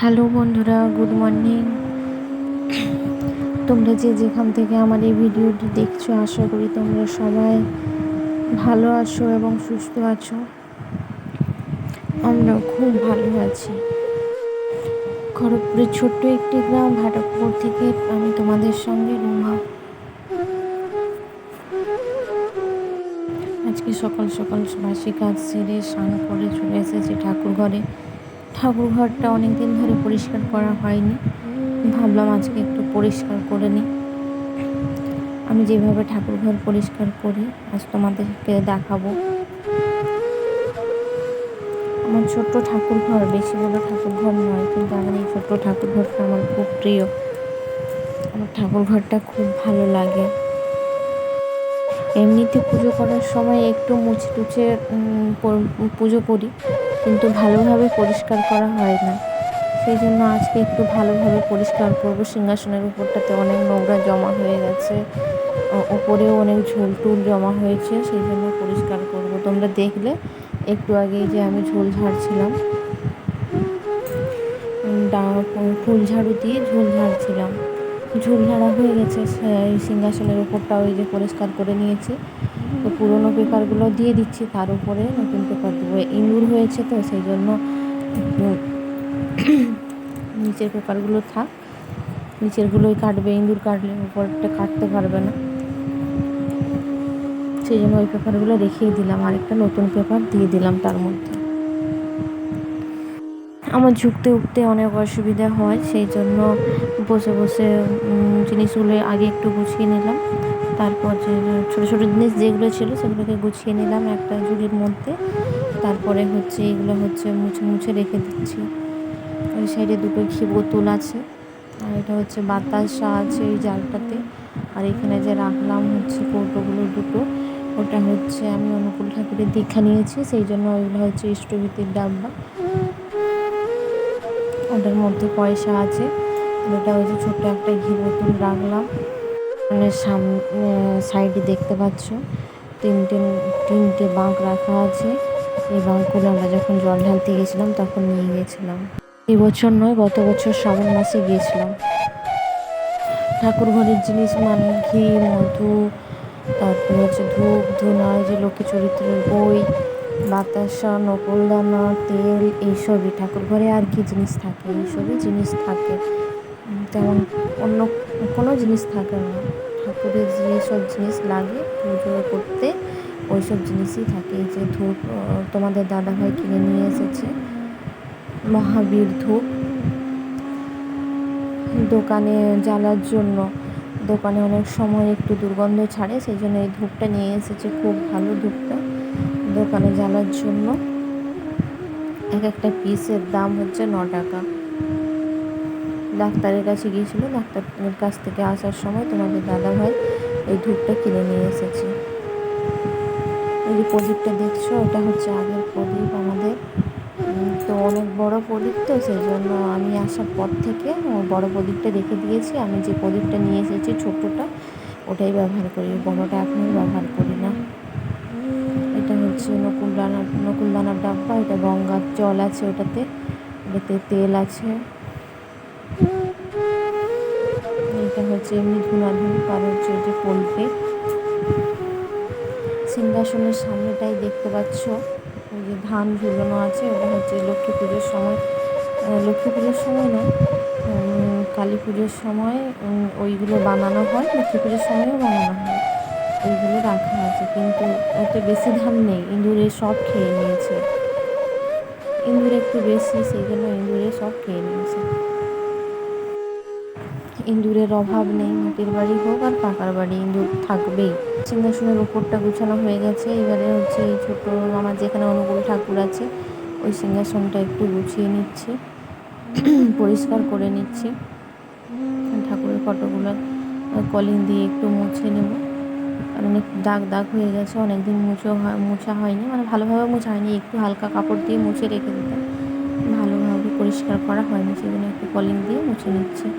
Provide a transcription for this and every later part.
Hello বন্ধুরা, good morning. তোমরা যে যেখান থেকে আমার এই ভিডিওটি দেখছো, আশা করি তোমরা সবাই ভালো আছো এবং সুস্থ আছো। আমরা খুব ভালো আছি। খড়গপুরের ছোট্ট একটি গ্রাম ভাটকপুর থেকে আমি তোমাদের সঙ্গে রুমা। আজকে সকাল সকাল বাসি কাজ সেরে স্নান করে চলে এসেছি ঠাকুর ঘরে। ঠাকুর ঘরটা অনেকদিন ধরে পরিষ্কার করা হয়নি, ভাবলাম আজকে একটু পরিষ্কার করে নিই। আমি যেভাবে ঠাকুর ঘর পরিষ্কার করি আজ তোমাদেরকে দেখাবো। আমার ছোট্ট ঠাকুর ঘর বেশি বড় ঠাকুর ঘর নয়, কিন্তু আমার এই ছোট্ট ঠাকুর ঘরটা আমার খুব প্রিয়। আমার ঠাকুর ঘরটা খুব ভালো লাগে। এমনিতে পুজো করার সময় একটু মুছে টুছে পুজো করি, কিন্তু ভালোভাবে পরিষ্কার করা হয় না। সেই জন্য আজকে একটু ভালোভাবে পরিষ্কার করব। সিংহাসনের উপরটাতে অনেক নোংরা জমা হয়ে গেছে, ওপরেও অনেক ঝোল টুল জমা হয়েছে, সেই জন্য পরিষ্কার করব। তোমরা দেখলে একটু আগেই যে আমি ঝোল ঝাড়ছিলাম, ফুল ঝাড়ু দিয়ে ঝোল ঝাড়ছিলাম। ঝোল ঝাড়া হয়ে গেছে, সিংহাসনের উপরটা ওই যে পরিষ্কার করে নিয়েছি। তো পুরোনো পেপারগুলো দিয়ে দিচ্ছি, তার উপরে নতুন পেপার দেবো। ইঁদুর হয়েছে তো সেই জন্য একটু নিচের পেপারগুলো থাক, নিচেরগুলোই কাটবে। ইঁদুর কাটলে উপরটা কাটতে পারবে না, সেই জন্য ওই পেপারগুলো রেখেই দিলাম, আরেকটা নতুন পেপার দিয়ে দিলাম তার মধ্যে। আমার ঝুঁকতে উঠতে অনেক অসুবিধা হয়, সেই জন্য বসে বসে জিনিসগুলো আগে একটু গুছিয়ে নিলাম। তারপর যে ছোটো ছোটো জিনিস যেগুলো ছিল সেগুলোকে গুছিয়ে নিলাম একটা ঝুড়ির মধ্যে। তারপরে এগুলো মুছে মুছে রেখে দিচ্ছি। ওই সাইডে দুটো ঘি বোতল আছে, আর এটা বাতাসা আছে ওই জালটাতে। আর এখানে যে রাখলাম কৌটোগুলো দুটো, ওটা আমি অনুকূল ঠাকুরের দীক্ষা নিয়েছি, সেই জন্য ওইগুলো ইষ্টভীতির ডাব্বা। ওটার মধ্যে পয়সা আছে। ওটা ছোট্ট একটা ঘি বোতল রাখলাম। সামনে সাইডে দেখতে পাচ্ছ তিনটে বাঁক রাখা আছে। এই বাঁকগুলো আমরা যখন জল ঢালতে গেছিলাম তখন নিয়ে গিয়েছিলাম। এবছর নয়, গত বছর শ্রাবণ মাসে গিয়েছিলাম। ঠাকুর ঘরের জিনিস মানে ঘি, মধু, তারপরে ধূপ ধুনা, লক্ষ্মী চরিত্রের বই, বাতাসা, নকুলদানা, তেল, এইসবই ঠাকুর ঘরে। আর কি জিনিস থাকে? এইসবই জিনিস থাকে, তেমন অন্য কোনো জিনিস থাকে না। ঠাকুরের যেসব জিনিস লাগে পুজো করতে ওই সব জিনিসই থাকে। এই যে ধূপ তোমাদের দাদাভাই কিনে নিয়ে এসেছে, মহাবীর ধূপ, দোকানে জ্বালার জন্য। দোকানে অনেক সময় একটু দুর্গন্ধ ছাড়ে, সেই জন্য এই ধূপটা নিয়ে এসেছে। খুব ভালো ধূপটা, দোকানে জ্বালার জন্য। একটা পিসের দাম 9 টাকা। ডাক্তারের কাছে গিয়েছিল, ডাক্তারের কাছ থেকে আসার সময় তোমাদের দাদাভাই এই ধূপটা কিনে নিয়ে এসেছে। এই যে প্রদীপটা দেখছো, ওটা আগের প্রদীপ আমাদের। তো অনেক বড় প্রদীপ, তো সেই জন্য আমি আসার পর থেকে বড় প্রদীপটা রেখে দিয়েছি। আমি যে প্রদীপটা নিয়ে এসেছি ছোটোটা, ওটাই ব্যবহার করি, বড়টা এখন ব্যবহার করি না। এটা নকুলদানার ডাব্বা। এটা গঙ্গার জল আছে ওটাতে তেল আছে। এটা এমনি ধূপ, আর যে পোল্টে। সিংহাসনের সামনেটাই দেখতে পাচ্ছ ওই যে ধান ঝুলানো আছে, ওটা লক্ষ্মী পুজোর সময়, লক্ষ্মী পুজোর সময় না, কালী পুজোর সময় ওইগুলো বানানো হয়, লক্ষ্মী পুজোর সময়ও বানানো হয়। ওইগুলো রাখা আছে, কিন্তু ওতে বেশি ধান নেই, ইঁদুরে সব খেয়ে নিয়েছে। ইঁদুর একটু বেশি, সেই জন্য ইঁদুরে সব খেয়ে নিয়েছে। ইঁদুরের অভাব নেই, মাটির বাড়ি হোক আর পাকার বাড়ি, ইঁদুর থাকবেই। সিংহাসনের উপরটা গুছানো হয়ে গেছে। এবারে এই ছোটো আমার যেখানে অনুকূল ঠাকুর আছে ওই সিংহাসনটা একটু গুছিয়ে নিচ্ছি, পরিষ্কার করে নিচ্ছি। ঠাকুরের ফটোগুলো কলিং দিয়ে একটু মুছে নেব, কারণ একটু দাগ দাগ হয়ে গেছে। অনেকদিন মোছা হয়নি, মানে ভালোভাবে মোছা হয়নি, একটু হালকা কাপড় দিয়ে মুছে রেখে দিতাম, ভালোভাবে পরিষ্কার করা হয়নি, সেজন্য একটু কলিং দিয়ে মুছে নিচ্ছি।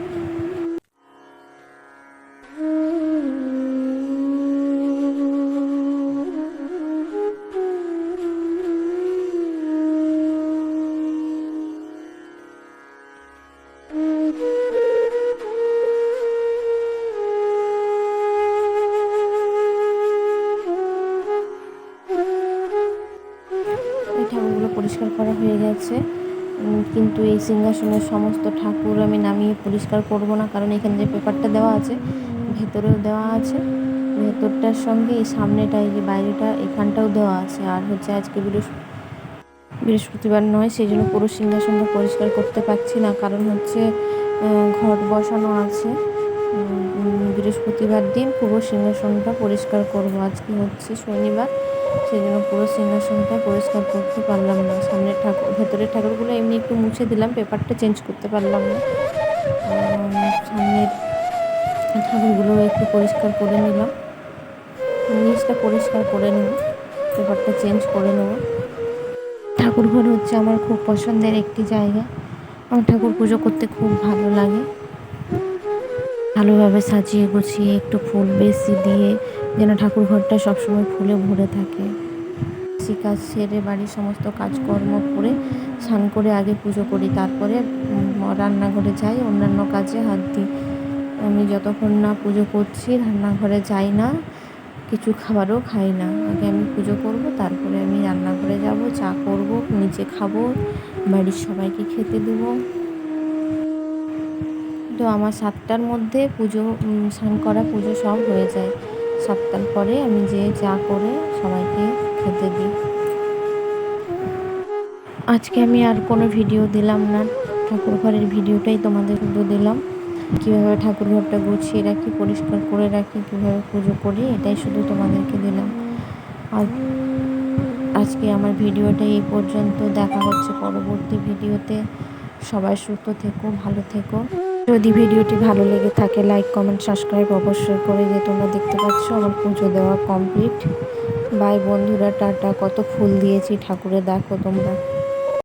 পরিষ্কার করা হয়ে গেছে, কিন্তু এই সিংহাসনের সমস্ত ঠাকুর আমি নামিয়ে পরিষ্কার করব না, কারণ এখানে যে পেপারটা দেওয়া আছে ভেতরেও দেওয়া আছে, ভেতরটার সঙ্গে এই সামনেটা, এই যে বাইরেটা এখানটাও দেওয়া আছে। আর হচ্ছে আজকে বৃহস্পতিবার নয়, সেই জন্য পুরো সিংহাসনটা পরিষ্কার করতে পারছি না, কারণ হচ্ছে ঘট বসানো আছে। বৃহস্পতিবার দিন পুরো সিংহাসনটা পরিষ্কার করব। আজকে হচ্ছে শনিবার, সেই জন্য পুরো সিংহাসনটা পরিষ্কার করতে পারলাম না। সামনের ঠাকুর, ভেতরের ঠাকুরগুলো এমনি একটু মুছে দিলাম, পেপারটা চেঞ্জ করতে পারলাম না। সামনের ঠাকুরগুলো একটু পরিষ্কার করে নিলাম, নিচটা পরিষ্কার করে নেব, পেপারটা চেঞ্জ করে নেব। ঠাকুর ঘর হচ্ছে আমার খুব পছন্দের একটি জায়গা। আমার ঠাকুর পুজো করতে খুব ভালো লাগে। ভালোভাবে সাজিয়ে গুছিয়ে একটু ফুল বেশি দিয়ে যেন ঠাকুর ঘরটা সবসময় ফুলে ভরে থাকে। কাজ সেরে বাড়ির সমস্ত কাজকর্ম করে স্নান করে আগে পুজো করি, তারপরে রান্নাঘরে যাই, অন্যান্য কাজে হাত দিই। আমি যতক্ষণ না পুজো করছি রান্নাঘরে যাই না, কিছু খাবারও খাই না। আগে আমি পুজো করব, তারপরে আমি রান্নাঘরে যাব, চা করব, নিচে খাবো, বাড়ির সবাইকে খেতে দেবো। তো আমার 7টার মধ্যে পুজো, স্নান করা, পুজো সব হয়ে যায়। 7টার পরে আমি যে চা করে সবাইকে খেতে দিই। আজকে আমি আর কোনো ভিডিও দিলাম না, ঠাকুর ঘরের ভিডিওটাই তোমাদের শুধু দিলাম। কীভাবে ঠাকুর ঘরটা গুছিয়ে রাখি, পরিষ্কার করে রাখি, কীভাবে পুজো করি, এটাই শুধু তোমাদেরকে দিলাম। আর আজকে আমার ভিডিওটা এই পর্যন্ত। দেখা হচ্ছে পরবর্তী ভিডিওতে। সবাই সুস্থ থেকো, ভালো থেকো। যদি ভিডিওটি ভালো লেগে থাকে লাইক, কমেন্ট, সাবস্ক্রাইব অবশ্যই করে। যে তোমরা দেখতে পাচ্ছ আমার পুজো দেওয়া কমপ্লিট। বাই বন্ধুরা, টাটা। কত ফুল দিয়েছি ঠাকুরে দেখো তোমরা।